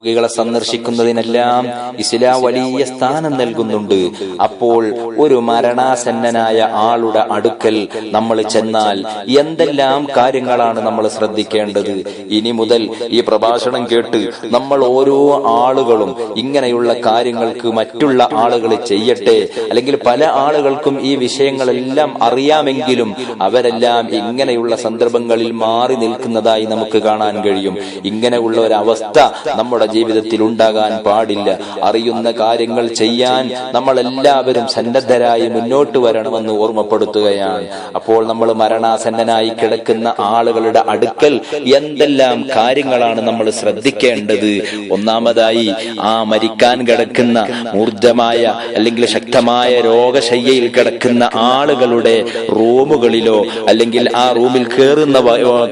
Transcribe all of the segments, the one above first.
രോഗികളെ സന്ദർശിക്കുന്നതിനെല്ലാം ഇസ്ലാം വലിയ സ്ഥാനം നൽകുന്നുണ്ട്. അപ്പോൾ ഒരു മരണാസന്നനായ ആളുടെ അടുക്കൽ നമ്മൾ ചെന്നാൽ എന്തെല്ലാം കാര്യങ്ങളാണ് നമ്മൾ ശ്രദ്ധിക്കേണ്ടത്? ഇനി മുതൽ ഈ പ്രഭാഷണം കേട്ട് നമ്മൾ ഓരോ ആളുകളും ഇങ്ങനെയുള്ള കാര്യങ്ങൾക്ക് മറ്റുള്ള ആളുകൾ ചെയ്യട്ടെ. അല്ലെങ്കിൽ പല ആളുകൾക്കും ഈ വിഷയങ്ങളെല്ലാം അറിയാമെങ്കിലും അവരെല്ലാം ഇങ്ങനെയുള്ള സന്ദർഭങ്ങളിൽ മാറി നിൽക്കുന്നതായി നമുക്ക് കാണാൻ കഴിയും. ഇങ്ങനെയുള്ള ഒരു അവസ്ഥ നമ്മുടെ ജീവിതത്തിൽ ഉണ്ടാകാൻ പാടില്ല. അറിയുന്ന കാര്യങ്ങൾ ചെയ്യാൻ നമ്മളെല്ലാവരും സന്നദ്ധരായി മുന്നോട്ട് വരണമെന്ന് ഓർമ്മപ്പെടുത്തുകയാണ്. അപ്പോൾ നമ്മൾ മരണാസന്നനായി കിടക്കുന്ന ആളുകളുടെ അടുക്കൽ എന്തെല്ലാം കാര്യങ്ങളാണ് നമ്മൾ ശ്രദ്ധിക്കേണ്ടത്? ഒന്നാമതായി, ആ മരിക്കാൻ കിടക്കുന്ന ഊർജമായ അല്ലെങ്കിൽ ശക്തമായ രോഗശയ്യയിൽ കിടക്കുന്ന ആളുകളുടെ റൂമുകളിലോ അല്ലെങ്കിൽ ആ റൂമിൽ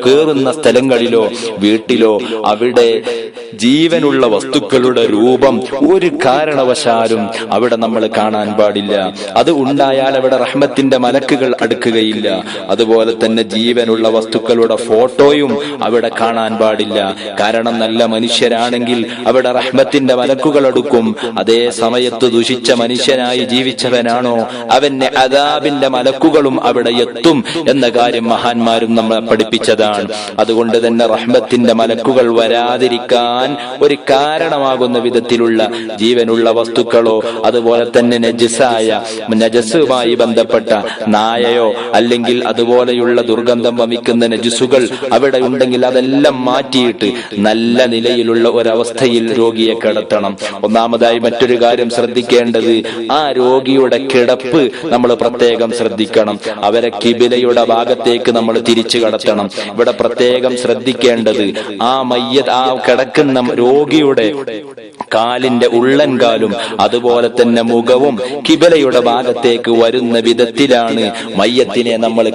കേറുന്ന സ്ഥലങ്ങളിലോ വീട്ടിലോ അവിടെ ജീവനുള്ള വസ്തുക്കളുടെ രൂപം ഒരു കാരണവശാലും അവിടെ നമ്മൾ കാണാൻ പാടില്ല. അത് ഉണ്ടായാൽ അവിടെ റഹ്മത്തിന്റെ മലക്കുകൾ അടുക്കുകയില്ല. അതുപോലെ തന്നെ ജീവനുള്ള വസ്തുക്കളുടെ ഫോട്ടോയും അവിടെ കാണാൻ പാടില്ല. കാരണം നല്ല മനുഷ്യരാണെങ്കിൽ അവിടെ റഹ്മത്തിന്റെ മലക്കുകൾ അടുക്കും. അതേ സമയത്ത് ദുഷിച്ച മനുഷ്യനായി ജീവിച്ചവനാണോ അവന് അദാബിന്റെ മലക്കുകളും അവിടെ എത്തും എന്ന കാര്യം മഹാന്മാരും നമ്മളെ പഠിപ്പിച്ചതാണ്. അതുകൊണ്ട് തന്നെ റഹ്മത്തിന്റെ മലക്കുകൾ വരാതിരിക്കാൻ ഒരു കാരണമാകുന്ന വിധത്തിലുള്ള ജീവനുള്ള വസ്തുക്കളോ അതുപോലെ തന്നെ നജസുമായി ബന്ധപ്പെട്ട നായയോ അല്ലെങ്കിൽ അതുപോലെയുള്ള ദുർഗന്ധം വമിക്കുന്ന നജസുകൾ അവിടെ ഉണ്ടെങ്കിൽ അതെല്ലാം മാറ്റിയിട്ട് നല്ല നിലയിലുള്ള ഒരവസ്ഥയിൽ രോഗിയെ കിടത്തണം. ഒന്നാമതായി മറ്റൊരു കാര്യം ശ്രദ്ധിക്കേണ്ടത്, ആ രോഗിയുടെ കിടപ്പ് നമ്മൾ പ്രത്യേകം ശ്രദ്ധിക്കണം. അവരെ കിബിലയുടെ ഭാഗത്തേക്ക് നമ്മൾ തിരിച്ചു കടത്തണം. ഇവിടെ പ്രത്യേകം ശ്രദ്ധിക്കേണ്ടത്, ആ കിടക്കുന്ന രോഗിയുടെ കാലിന്റെ ഉള്ളൻകാലും അതുപോലെ തന്നെ മുഖവും കിബിലയുടെ ഭാഗത്തേക്ക് വരുന്ന വിധത്തിലാണ് മയ്യത്തിനെ നമ്മൾ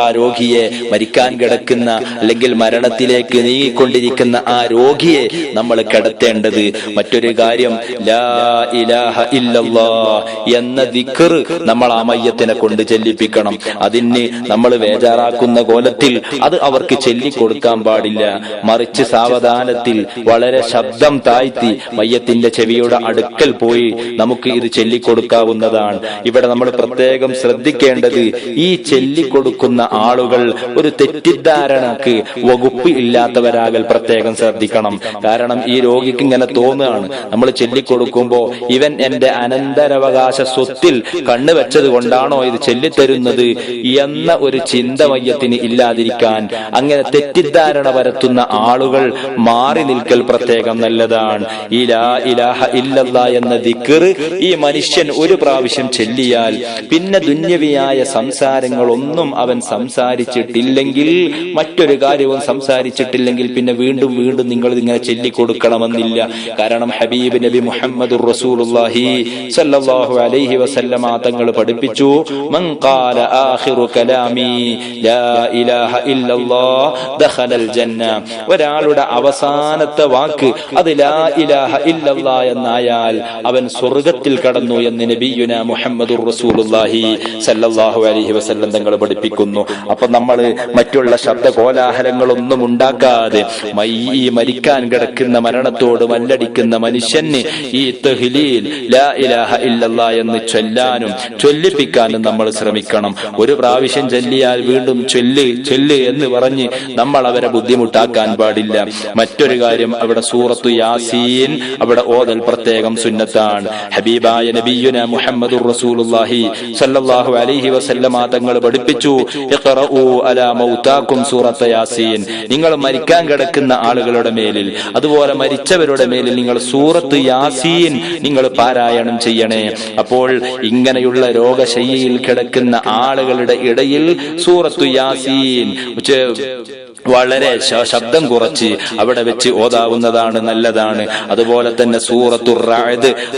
ആ രോഗിയെ, മരിക്കാൻ കിടക്കുന്ന അല്ലെങ്കിൽ മരണത്തിലേക്ക് നീങ്ങിക്കൊണ്ടിരിക്കുന്ന ആ രോഗിയെ നമ്മൾ കിടത്തേണ്ടത്. മറ്റൊരു കാര്യം, ലാ ഇലാഹ ഇല്ലല്ലാഹ് എന്ന ദിക്ർ നമ്മൾ ആ മയ്യത്തിനെ കൊണ്ട് ചെല്ലിപ്പിക്കണം. അതിന് നമ്മൾ വേജാറാക്കുന്ന കോലത്തിൽ അത് അവർക്ക് ചൊല്ലിക്കൊടുക്കാൻ പാടില്ല. മറിച്ച് സാവധാനത്തിൽ വളരെ ശബ്ദം താഴ്ത്തി മയ്യത്തിന്റെ ചെവിയുടെ അടുക്കൽ പോയി നമുക്ക് ഇത് ചൊല്ലിക്കൊടുക്കാവുന്നതാണ്. ഇവിടെ നമ്മൾ പ്രത്യേകം ശ്രദ്ധിക്കേണ്ടത്, ഈ ചൊല്ലിക്കൊടുക്കുന്ന ആളുകൾ ഒരു തെറ്റിദ്ധാരണക്ക് വകുപ്പ് ഇല്ലാത്തവരാകൽ പ്രത്യേകം ശ്രദ്ധിക്കണം. കാരണം ഈ രോഗിക്ക് ഇങ്ങനെ തോന്നുകയാണ്, നമ്മൾ ചൊല്ലിക്കൊടുക്കുമ്പോ ഇവൻ എന്റെ അനന്തരാവകാശ സ്വത്തിൽ കണ്ണുവെച്ചത് കൊണ്ടാണോ ഇത് ചൊല്ലിത്തരുന്നത് എന്ന ഒരു ചിന്ത മയ്യത്തിന് ഇല്ലാതിരിക്കാൻ അങ്ങനെ തെറ്റിദ്ധാരണ പരത്തുന്ന ആളുകൾ മാറി നിൽക്കൽ പ്രത്യേകം നല്ലതാണ്. ഈ ലാ ഇലാഹ ഇല്ലല്ലാഹ് എന്ന ദിക്ർ ഈ മനുഷ്യൻ ഒരു പ്രാവശ്യം ചൊല്ലിയാൽ പിന്നെ ദുന്യവിയായ സംസാരങ്ങളൊന്നും അവൻ സംസാരിച്ചിട്ടില്ലെങ്കിൽ, മറ്റൊരു കാര്യവും സംസാരിച്ചിട്ടില്ലെങ്കിൽ പിന്നെ വീണ്ടും വീണ്ടും നിങ്ങൾ ഇങ്ങനെ ചൊല്ലിക്കൊടുക്കണമെന്നില്ല. കാരണം ഹബീബ് നബി മുഹമ്മദുർ റസൂലുള്ളാഹി സ്വല്ലല്ലാഹു അലൈഹി വസല്ലമ തങ്ങൾ പഠിപ്പിച്ചു, മൻ ഖാല ആഖിറു കലാമി ലാ ഇലാഹ ഇല്ലല്ലാഹ് ദഖലൽ ജന്ന. ഒരാളുടെ അവസാനത്തെ വാക്ക് അത് ലാ ഇലാഹ ഇല്ലല്ലാഹ് എന്നായാൽ അവൻ സ്വർഗ്ഗത്തിൽ കടന്നു എന്ന് നബിയുനാ മുഹമ്മദുർ റസൂലുള്ളാഹി സല്ലല്ലാഹു അലൈഹി വസല്ലം തങ്ങൾ പഠിപ്പിക്കുന്നു. അപ്പൊ നമ്മൾ മറ്റുള്ള ശബ്ദ കോലാഹലങ്ങളൊന്നും ഉണ്ടാക്കാതെ ഈ മരിക്കാൻ കിടക്കുന്ന മരണത്തോട് മല്ലടിക്കുന്ന മനുഷ്യന് ഈ തഹ്ലീൽ ലാ ഇലാഹ ഇല്ലല്ലാഹ് എന്ന് ചൊല്ലാനും ചൊല്ലിപ്പിക്കാനും നമ്മൾ ശ്രമിക്കണം. ഒരു പ്രാവശ്യം ചൊല്ലിയാൽ വീണ്ടും ചൊല്ല് എന്ന് പറഞ്ഞ് നമ്മൾ അവരെ ബുദ്ധിമുട്ടാക്കാൻ പാടില്ല. മറ്റൊരു കാര്യം, അവിടെ സൂറത്തു യാസീൻ അവിടെ ഓതൽ പ്രത്യേകം സുന്നത്താണ്. ഹബീബായ നബിയുനാ മുഹമ്മദുർ റസൂലുള്ളാഹി സ്വല്ലല്ലാഹു അലൈഹി വസല്ലമ തങ്ങൾ പഠിപ്പിച്ചു, ഇഖ്റഊ അലാ മൗതാകും സൂറത്ത് യാസീൻ. നിങ്ങൾ മരിക്കാൻ കിടക്കുന്ന ആളുകളുടെ മേലിൽ അതുപോലെ മരിച്ചവരുടെ മേലിൽ നിങ്ങൾ സൂറത്ത് യാസീൻ നിങ്ങൾ പാരായണം ചെയ്യണേ. അപ്പോൾ ഇങ്ങനെയുള്ള രോഗശയ്യയിൽ കിടക്കുന്ന ആളുകളുടെ ഇടയിൽ സൂറത്തു യാസീൻ വളരെ ശബ്ദം കുറച്ച് അവിടെ വെച്ച് ഓതാവുന്നതാണ്, നല്ലതാണ്. അതുപോലെ തന്നെ സൂറത്തു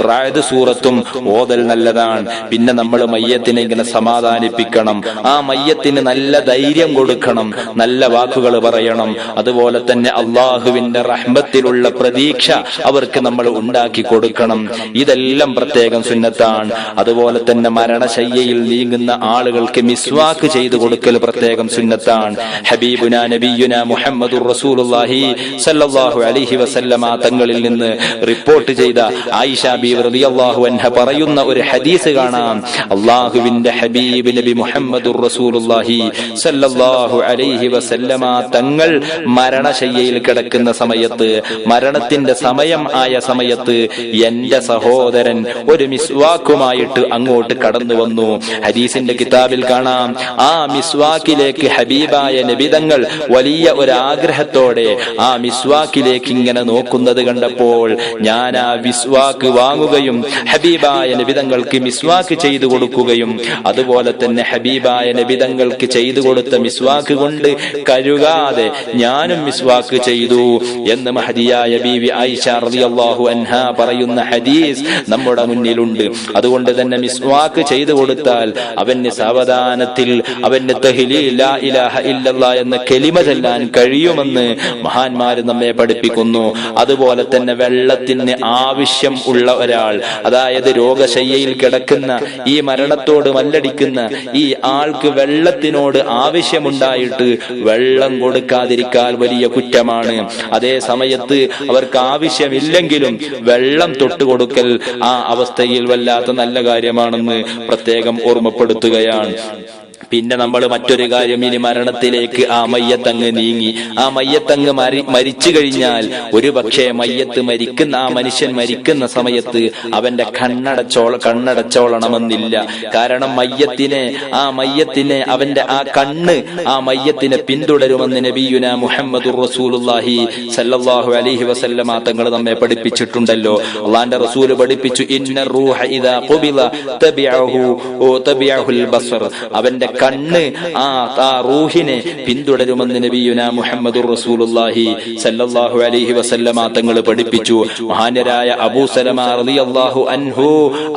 റാഅദ് സൂറത്തും ഓതൽ നല്ലതാണ്. പിന്നെ നമ്മൾ മയ്യത്തിനെ ഇങ്ങനെ സമാധാനിപ്പിക്കണം. ആ മയ്യത്തിന് നല്ല ധൈര്യം കൊടുക്കണം, നല്ല വാക്കുകൾ പറയണം. അതുപോലെ തന്നെ അള്ളാഹുവിന്റെ റഹ്മത്തിലുള്ള പ്രതീക്ഷ അവർക്ക് നമ്മൾ ഉണ്ടാക്കി കൊടുക്കണം. ഇതെല്ലാം പ്രത്യേകം സുന്നത്താണ്. അതുപോലെ തന്നെ മരണശയ്യയിൽ നീങ്ങുന്ന ആളുകൾക്ക് മിസ്വാക്ക് ചെയ്തു കൊടുക്കൽ പ്രത്യേകം സുന്നത്താണ്. ഹബീബുനാ നബി നബിയുനാ മുഹമ്മദുർ റസൂലുള്ളാഹി സല്ലല്ലാഹു അലൈഹി വസല്ലമ തങ്ങളിൽ നിന്ന് റിപ്പോർട്ട് ചെയ്ത ആയിഷ ബീവി റളിയല്ലാഹു അൻഹ പറയുന്ന ഒരു ഹദീസ് കാണാം. അല്ലാഹുവിന്റെ ഹബീബ് നബി മുഹമ്മദുർ റസൂലുള്ളാഹി സല്ലല്ലാഹു അലൈഹി വസല്ലമ തങ്ങൾ മരണശയ്യയിൽ കിടക്കുന്ന സമയത്ത്, മരണത്തിന്റെ സമയം ആയ സമയത്ത് എന്റെ സഹോദരൻ ഒരു മിസ്വാക്കുമായിട്ട് അങ്ങോട്ട് കടന്നു വന്നു. ഹദീസിന്റെ കിതാബിൽ കാണാം, ആ മിസ്വാക്കിലേക്ക് ഹബീബായ നബി തങ്ങൾ വലിയ ഒരാഗ്രഹത്തോടെ ആ മിസ്വാക്കിലേക്ക് ഇങ്ങനെ നോക്കുന്നത് കണ്ടപ്പോൾ ഞാൻ ആ മിസ്വാക്ക് വാങ്ങുകയും ഹബീബായ നബി തങ്ങൾക്ക് മിസ്വാക്ക് ചെയ്തു കൊടുക്കുകയും അതുപോലെ തന്നെ ഹബീബായ നബി തങ്ങൾക്ക് ചെയ്തു കൊടുത്ത മിസ്വാക്ക് കൊണ്ട് കഴുകാതെ ഞാനും മിസ്വാക്ക് ചെയ്തു എന്ന് മഹദിയായ ബീവി ആയിഷ റളിയല്ലാഹു അൻഹ പറയുന്ന ഹദീസ് നമ്മുടെ മുന്നിലുണ്ട്. അതുകൊണ്ട് തന്നെ മിസ്വാക്ക് ചെയ്തു കൊടുത്താൽ അവന് സാവധാനത്തിൽ അവന് തഹ്ലീൽ ലാ ഇലാഹ ഇല്ലല്ലാഹ് എന്ന കലിമ ചൊല്ലാൻ കഴിയുമെന്ന് മഹാന്മാർ നമ്മെ പഠിപ്പിക്കുന്നു. അതുപോലെ തന്നെ വെള്ളത്തിന് ആവശ്യം ഉള്ള ഒരാൾ, അതായത് രോഗശയ്യയിൽ കിടക്കുന്ന ഈ മരണത്തോട് മല്ലടിക്കുന്ന ഈ ആൾക്ക് വെള്ളത്തിനോട് ആവശ്യമുണ്ടായിട്ട് വെള്ളം കൊടുക്കാതിരിക്കാൻ വലിയ കുറ്റമാണ്. അതേ സമയത്ത് അവർക്ക് ആവശ്യമില്ലെങ്കിലും വെള്ളം തൊട്ടുകൊടുക്കൽ ആ അവസ്ഥയിൽ വല്ലാത്ത നല്ല കാര്യമാണെന്ന് പ്രത്യേകം ഓർമ്മപ്പെടുത്തുകയാണ്. പിന്നെ നമ്മൾ മറ്റൊരു കാര്യം, ഇനി മരണത്തിലേക്ക് ആ മയ്യത്തങ്ങ് നീങ്ങി, ആ മയ്യത്തങ്ങ് മരിച്ചു കഴിഞ്ഞാൽ ഒരു പക്ഷേ മയ്യത്ത് മരിക്കുന്ന ആ മനുഷ്യൻ മരിക്കുന്ന സമയത്ത് അവന്റെ കണ്ണടച്ചോളണമെന്നില്ല. കാരണം ആ മയ്യത്തിനെ അവന്റെ ആ കണ്ണ് ആ മയ്യത്തിനെ പിന്തുടരുമെന്ന് നബിയുനാ മുഹമ്മദുർ റസൂലുള്ളാഹി സല്ലല്ലാഹു അലൈഹി വസല്ലമ തങ്ങൾ നമ്മെ പഠിപ്പിച്ചിട്ടുണ്ടല്ലോ. അല്ലാഹുവിന്റെ റസൂൽ പഠിപ്പിച്ചു, ഇന്ന റൂഹ ഇദാ ഖുബില തബിഅഹുൽ ബസർ, അവന്റെ കണ്ണ് ആ റൂഹിനെ പിന്തുടരുമെന്ന് നബിയുനാ മുഹമ്മദുർ റസൂലുള്ളാഹി സല്ലല്ലാഹു അലൈഹി വസല്ലമ തങ്ങൾ പഠിപ്പിച്ചു. മഹാനരായ അബൂ സലമ റളിയല്ലാഹു അൻഹു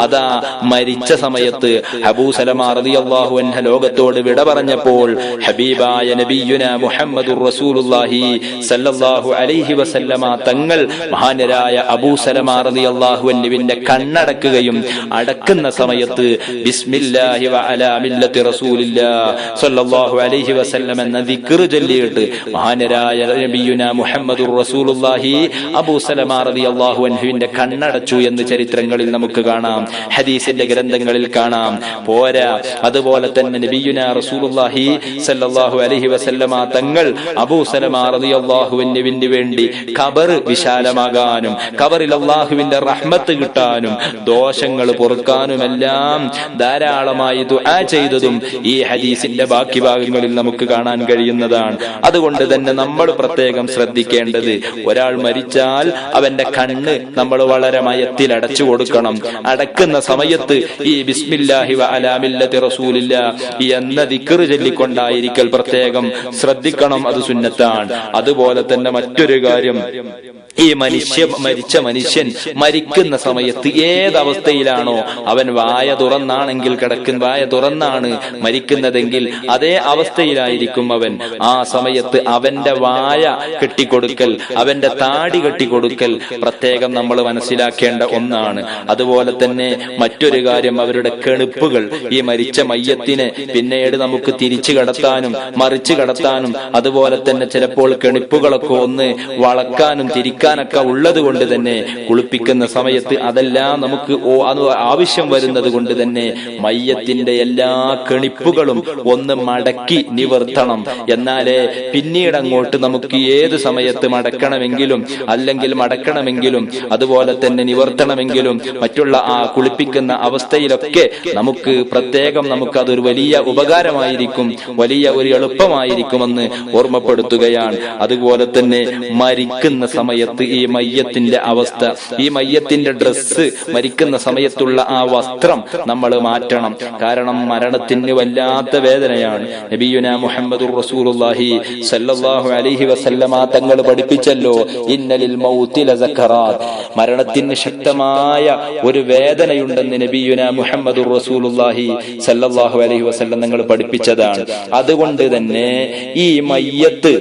അതാ മരിച്ച സമയത്ത് അബൂ സലമ റളിയല്ലാഹു അൻഹു ലോകത്തോട് വിട പറഞ്ഞപ്പോൾ ഹബീബായ നബിയുനാ മുഹമ്മദുർ റസൂലുള്ളാഹി സല്ലല്ലാഹു അലൈഹി വസല്ലമ തങ്ങൾ മഹാനരായ അബൂ സലമ റളിയല്ലാഹു അൻഹുവിന്റെ കണ്ണടക്കുകയും അടക്കുന്ന സമയത്ത് ബിസ്മില്ലാഹി വഅലാ മില്ലത്തി റസൂലില്ലാഹി സല്ലല്ലാഹു അലൈഹി വസല്ലം എന്ന ദിക്ർ ചൊല്ലിയിട്ട് മഹാനരായ നബിയുനാ മുഹമ്മദുർ റസൂലുള്ളാഹി അബൂ സലമ റളിയല്ലാഹു അൻഹുവിന്റെ കണ്ണടച്ചു എന്ന് ചരിത്രങ്ങളിൽ നമുക്ക് കാണാം, ഹദീസിന്റെ ഗ്രന്ഥങ്ങളിൽ കാണാം. പോരാ, അതുപോലെ തന്നെ നബിയുനാ റസൂലുള്ളാഹി സല്ലല്ലാഹു അലൈഹി വസല്ലമ തങ്ങൾ അബൂ സലമ റളിയല്ലാഹു അൻഹുവിന് വേണ്ടി ഖബർ വിശാലമാകാനും ഖബറിൽ അല്ലാഹുവിന്റെ റഹ്മത്ത് കിട്ടാനും ദോഷങ്ങൾ പൊറുക്കാനുമെല്ലാം ധാരാളമായി ദുആ ചെയ്തതും ഈ ഹദീസിന്റെ ബാക്കി ഭാഗങ്ങളിൽ നമുക്ക് കാണാൻ കഴിയുന്നതാണ്. അതുകൊണ്ട് തന്നെ നമ്മൾ പ്രത്യേകം ശ്രദ്ധിക്കേണ്ടത്, ഒരാൾ മരിച്ചാൽ അവന്റെ കണ്ണ് നമ്മൾ വളരെ മയത്തിൽ അടച്ചു കൊടുക്കണം. അടക്കുന്ന സമയത്ത് ഈ ബിസ്മില്ലാഹി വഅലാ മില്ലത്തി റസൂലില്ലാഹി എന്ന ദിക്ർ ചൊല്ലിക്കൊണ്ടായിരിക്കൽ പ്രത്യേകം ശ്രദ്ധിക്കണം, അത് സുന്നത്താണ്. അതുപോലെ തന്നെ മറ്റൊരു കാര്യം, ഈ മരിച്ച മനുഷ്യൻ മരിക്കുന്ന സമയത്ത് ഏതവസ്ഥയിലാണോ അവൻ വായ തുറന്നാണ് മരിക്കുന്നതെങ്കിൽ അതേ അവസ്ഥയിലായിരിക്കും അവൻ. ആ സമയത്ത് അവന്റെ വായ കെട്ടിക്കൊടുക്കൽ, അവന്റെ താടി കെട്ടിക്കൊടുക്കൽ പ്രത്യേകം നമ്മൾ മനസ്സിലാക്കേണ്ട ഒന്നാണ്. അതുപോലെ തന്നെ മറ്റൊരു കാര്യം, അവരുടെ കെണിപ്പുകൾ, ഈ മരിച്ച മയ്യത്തിനെ പിന്നീട് നമുക്ക് തിരിച്ചു കടത്താനും മറിച്ചു കടത്താനും അതുപോലെ തന്നെ ചിലപ്പോൾ കെണിപ്പുകളൊക്കെ ഒന്ന് വളക്കാനും തിരിക്കാനൊക്കെ ഉള്ളത് കൊണ്ട് തന്നെ കുളിപ്പിക്കുന്ന സമയത്ത് അതെല്ലാം നമുക്ക് ആവശ്യം വരുന്നത് കൊണ്ട് തന്നെ മയ്യത്തിന്റെ എല്ലാ കെണിപ്പുകളും ഒന്ന് മടക്കി നിവർത്തണം. എന്നാലേ പിന്നീട് അങ്ങോട്ട് നമുക്ക് ഏത് സമയത്ത് മടക്കണമെങ്കിലും അല്ലെങ്കിൽ മടക്കണമെങ്കിലും അതുപോലെ തന്നെ നിവർത്തണമെങ്കിലും മറ്റുള്ള ആ കുളിപ്പിക്കുന്ന അവസ്ഥയിലൊക്കെ നമുക്ക് പ്രത്യേകം അതൊരു വലിയ ഉപകാരമായിരിക്കും, വലിയ ഒരു എളുപ്പമായിരിക്കുമെന്ന് ഓർമ്മപ്പെടുത്തുകയാണ്. അതുപോലെ തന്നെ മരിക്കുന്ന സമയത്ത് ഈ മയ്യത്തിന്റെ അവസ്ഥ, ഈ മയ്യത്തിന്റെ ഡ്രസ്സ്, മരിക്കുന്ന സമയത്തുള്ള ആ വസ്ത്രം നമ്മൾ മാറ്റണം. കാരണം മരണത്തിന് വല്ലാത്ത വേദനയാണ്. നബിയുനാ മുഹമ്മദുർ റസൂലുള്ളാഹി സല്ലല്ലാഹു അലൈഹി വസല്ലമ തങ്ങൾ പഠിപ്പിച്ചല്ലോ, ഇന്നലിൽ മൗതി ലസക്കറാത്ത്, മരണത്തിന് ശക്തമായ ഒരു വേദനയുണ്ടെന്ന് നബിയുനാ മുഹമ്മദുർ റസൂലുള്ളാഹി സല്ലല്ലാഹു അലൈഹി വസല്ലം തങ്ങൾ പഠിപ്പിച്ചതാണ്. അതുകൊണ്ട് തന്നെ ഈ മയ്യത്ത്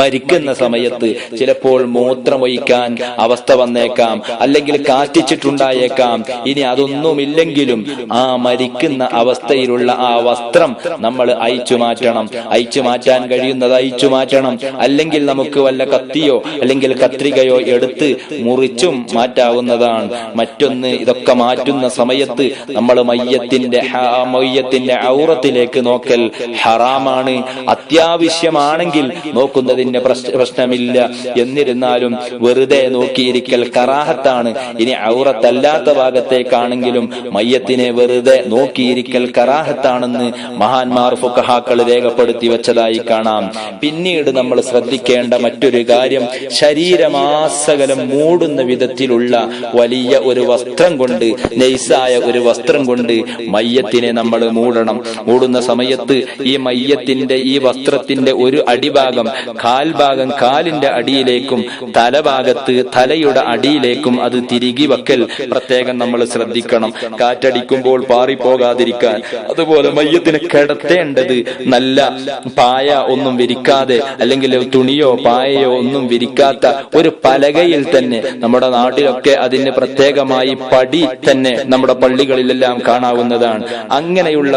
മരിക്കുന്ന സമയത്ത് ചിലപ്പോൾ മൂത്രമൊഴിക്കാൻ അവസ്ഥ വന്നേക്കാം, അല്ലെങ്കിൽ കാറ്റിച്ചിട്ടുണ്ടായേക്കാം. ഇനി അതൊന്നുമില്ലെങ്കിലും ആ മരിക്കുന്ന അവസ്ഥയിലുള്ള ആ വസ്ത്രം നമ്മൾ അയച്ചു മാറ്റണം. അയച്ചു മാറ്റാൻ കഴിയുന്നത് അയച്ചു മാറ്റണം. അല്ലെങ്കിൽ നമുക്ക് വല്ല കത്തിയോ അല്ലെങ്കിൽ കത്രികയോ എടുത്ത് മുറിച്ചും മാറ്റാവുന്നതാണ്. മറ്റൊന്ന്, ഇതൊക്കെ മാറ്റുന്ന സമയത്ത് നമ്മൾ മയ്യത്തിന്റെ ഔറത്തിലേക്ക് നോക്കൽ ഹറാമാണ്. അത്യാവശ്യമാണെങ്കിൽ നോക്കുന്നതിന്റെ പ്രശ്നമില്ല. എന്നിരുന്നാലും വെറുതെ നോക്കിയിരിക്കൽ കറാഹത്താണ്. ഇനി ഔറത്തല്ലാത്ത ഭാഗത്തേക്കാണെങ്കിലും മയ്യത്തിനെ വെറുതെ നോക്കിയിരിക്കൽ കറാഹത്താണെന്ന് മഹാന്മാർ ഫുഖഹാക്കൾ രേഖപ്പെടുത്തി വെച്ചതായി കാണാം. പിന്നീട് നമ്മൾ ശ്രദ്ധിക്കേണ്ട മറ്റൊരു കാര്യം, ശരീരമാസകലം മൂടുന്ന വിധത്തിലുള്ള വലിയ ഒരു വസ്ത്രം കൊണ്ട്, നൈസായ ഒരു വസ്ത്രം കൊണ്ട് മയ്യത്തിനെ നമ്മൾ മൂടണം. മൂടുന്ന സമയത്ത് ഈ മയ്യത്തിന്റെ ഈ വസ്ത്രത്തിന്റെ ഒരു അടിഭാഗം, കാൽഭാഗം കാലിന്റെ അടിയിലേക്കും തലഭാഗത്ത് തലയുടെ അടിയിലേക്കും അത് തിരികെ വെക്കൽ പ്രത്യേകം നമ്മൾ ശ്രദ്ധിക്കണം, കാറ്റടിക്കുമ്പോൾ പാറിപ്പോകാതിരിക്കാൻ. അതുപോലെ മയ്യത്തിനെ കിടത്തേണ്ടത് നല്ല പായ ഒന്നും വിരിക്കാതെ, അല്ലെങ്കിൽ തുണിയോ പായയോ ഒന്നും വിരിക്കാത്ത ഒരു പലകയിൽ തന്നെ. നമ്മുടെ നാട്ടിലൊക്കെ അതിന് പ്രത്യേകമായി പടി തന്നെ നമ്മുടെ പള്ളികളിലെല്ലാം കാണാവുന്നതാണ്. അങ്ങനെയുള്ള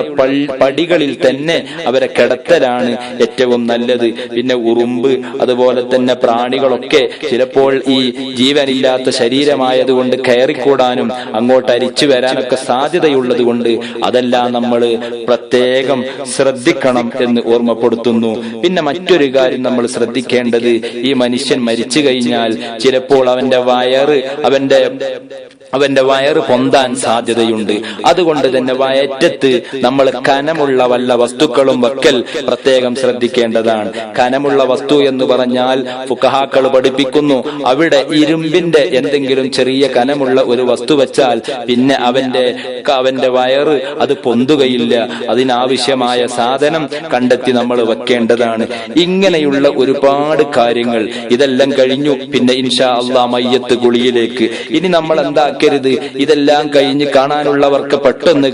പടികളിൽ തന്നെ അവരെ കിടത്തലാണ് ഏറ്റവും നല്ലത്. പിന്നെ ഉറുമ്പ്, അതുപോലെ തന്നെ പ്രാണികളൊക്കെ ചിലപ്പോൾ ഈ ജീവനില്ലാത്ത ശരീരമായതുകൊണ്ട് കയറിക്കൂടാനും അങ്ങോട്ട് അരിച്ചു വരാനൊക്കെ സാധ്യതയുള്ളത് കൊണ്ട് അതെല്ലാം നമ്മൾ പ്രത്യേകം ശ്രദ്ധിക്കണം എന്ന് ഓർമ്മപ്പെടുത്തുന്നു. പിന്നെ മറ്റൊരു കാര്യം നമ്മൾ ശ്രദ്ധിക്കേണ്ടത്, ഈ മനുഷ്യൻ മരിച്ചു കഴിഞ്ഞാൽ ചിലപ്പോൾ അവന്റെ വയറ് പൊന്താൻ സാധ്യതയുണ്ട്. അതുകൊണ്ട് തന്നെ വയറ്റത്ത് നമ്മൾ കനമുള്ള വല്ല വസ്തുക്കളും വെക്കൽ പ്രത്യേകം ശ്രദ്ധിക്കേണ്ടതാണ്. കനമുള്ള വസ്തു എന്ന് പറഞ്ഞാൽ ഫുഖഹാക്കൾ പഠിപ്പിക്കുന്നു, അവിടെ ഇരുമ്പിന്റെ എന്തെങ്കിലും ചെറിയ കനമുള്ള ഒരു വസ്തു വെച്ചാൽ പിന്നെ അവന്റെ വയറ് അത് പൊന്തുകയില്ല. അതിനാവശ്യമായ സാധനം കണ്ടെത്തി നമ്മൾ വെക്കേണ്ടതാണ്. ഇങ്ങനെയുള്ള ഒരുപാട് കാര്യങ്ങൾ. ഇതെല്ലാം കഴിഞ്ഞു. പിന്നെ ഇൻഷാ അല്ലാഹ് മയ്യത്ത് കുളിയിലേക്ക്. ഇനി നമ്മൾ എന്താക്കരുത്, ഇതെല്ലാം കഴിഞ്ഞ് കാണാനുള്ളവർക്ക് പെട്ടെന്ന്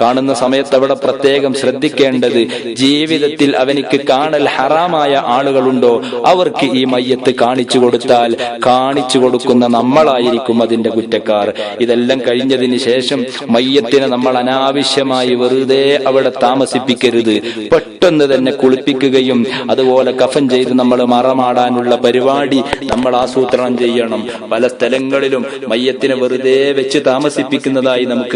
കാണുന്ന സമയത്ത് അവിടെ പ്രത്യേകം ശ്രദ്ധിക്കേണ്ടത്, ജീവിതത്തിൽ അവനിക്ക് കാണൽ ഹറാമായ ആളുകളുണ്ടോ അവർക്ക് ഈ മയ്യത്ത് കാണിച്ചു കൊടുത്താൽ കാണിച്ചു കൊടുക്കുന്ന നമ്മളായിരിക്കും അതിന്റെ കുറ്റക്കാർ. ഇതെല്ലാം കഴിഞ്ഞതിന് ശേഷം മയ്യത്തിനെ നമ്മൾ അനാവശ്യമായി വെറുതെ അവിടെ താമസിപ്പിക്കരുത്. പെട്ടെന്ന് തന്നെ കുളിപ്പിക്കുകയും അതുപോലെ കഫൻ ചെയ്ത് നമ്മൾ മറമാടാനുള്ള പരിപാടി നമ്മൾ ആസൂത്രണം ചെയ്യണം. പല സ്ഥലങ്ങളിലും മയ്യത്തിനെ വെറുതെ വെച്ച് താമസിപ്പിക്കുന്നതായി നമുക്ക്